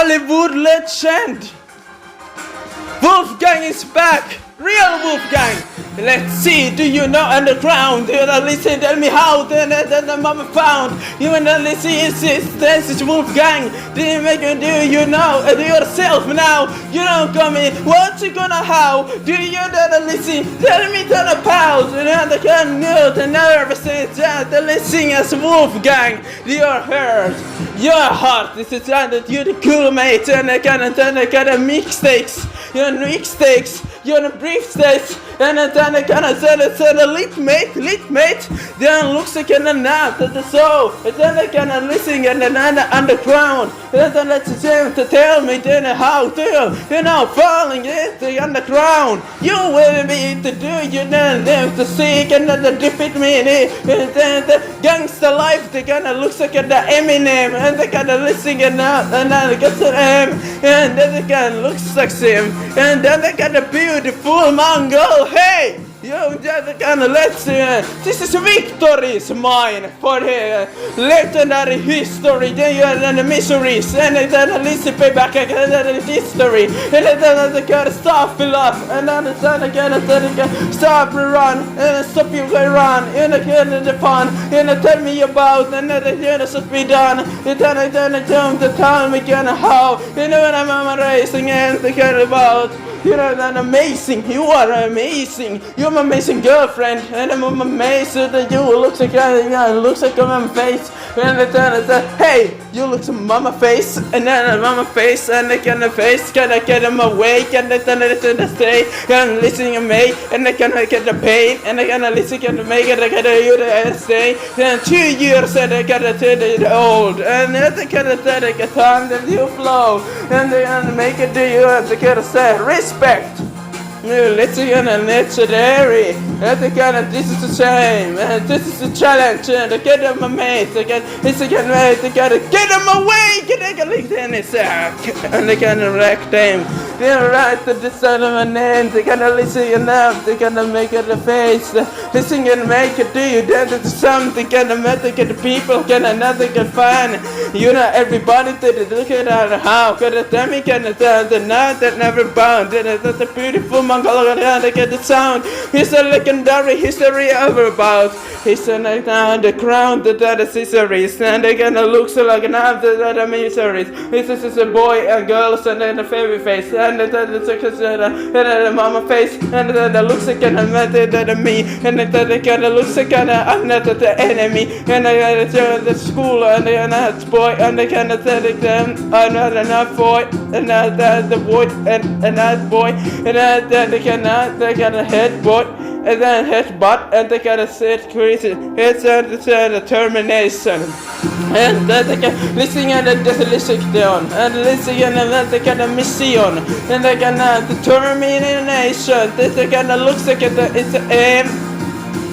Hollywood legend. Wolfgang is back. Real Wolfgang. Let's see, do you know underground? Do you know, listen, tell me how the mama found. You wanna listen, this is Wolfgang. Do you make it, do you know? Do yourself now. You don't come in. What you gonna how? Do you know listen? Tell me to the pals. You know the can know the nervous that the listen as Wolfgang. Your heart, your heart. This is that you're the cool mate and I kind of mixtakes. You're mixtakes. You're the briefcase, and then I kinda said it's a lit mate, then looks like in the night at the soul, and then I kinda listen and then underground, and then let's him to tell me then how to, you know, falling into the underground, you will be to do, you then live to seek, and then defeat me, and then the gangster life, they kinda looks like at the Eminem, and they kinda listening and then I get to him, and then they kinda looks like him, and then they kinda beautiful Mongol, hey! Yo, just gonna let's this is victories mine for the legendary history. Then you are the miseries, and then listen pay back again the history, and then the gotta stop fill up, and then again stop run, and stop you can run, and again the fun, and tell me about, and then should be done, and then come to tell me again how, you know what I'm racing and thinking about. You're an amazing, you are amazing, you're my amazing girlfriend, and I'm amazing that you looks like a mama face, and then hey, you look like mama face, and then a mama face, and I can face, can I get him awake, and then I stay, and listen to me, and I can get the pain, and I can listen to make it, I can you to stay, and 2 years, and I can turn it old, and I can take a time that you flow, and then make it to you, and I can say, respect. Let's again and legendary. And again, this is the same. And this is the challenge. And get them a mate. Again, it's again mate. Again, get them away. Get them like tennis. And again, wreck them. They're right to the son of a name. They're gonna listen enough. They're gonna make it a face. Listen and make it do you. Then it's something. Gonna make the people. Gonna nothing can find. You know, everybody did look at how. Gonna tell me. Gonna tell the night that never bound. That's a beautiful Mongol, and get the sound. He's a legendary history ever about. He's a night on the crown, the accessories, and they gonna look so like an after the miseries. This is a boy and girls, and then a fairy face, and the mama face, and then the looks like a method of me, and then they gonna look like I'm not the enemy, and I gotta the school, and then that's boy, and they gonna tell them I'm not enough boy, and that's the boy, and that boy, and they got a head butt, and then head butt, and they got a set crazy. It's a termination. And then they can listen and listen down, and listen and then they got a mission, and they got the termination. They got looks like it's an M.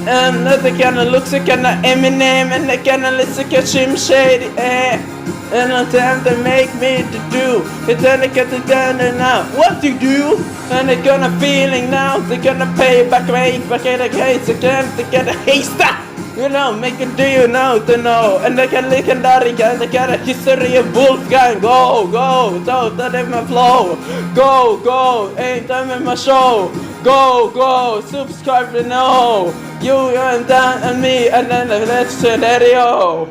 And they kinda looks like an Eminem, and they kinda listen like Jim Shady, and on time they make me to do, and then they get it done and now what you do, and they're gonna feeling now, they're gonna pay back in the case again, they get a haster, you know, make it do you know to know, and they can legendary, and they got a history of Wolfgang, go, don't let my flow, go, ain't time in my show, go, subscribe to know, you and Dan and me, and then the next scenario.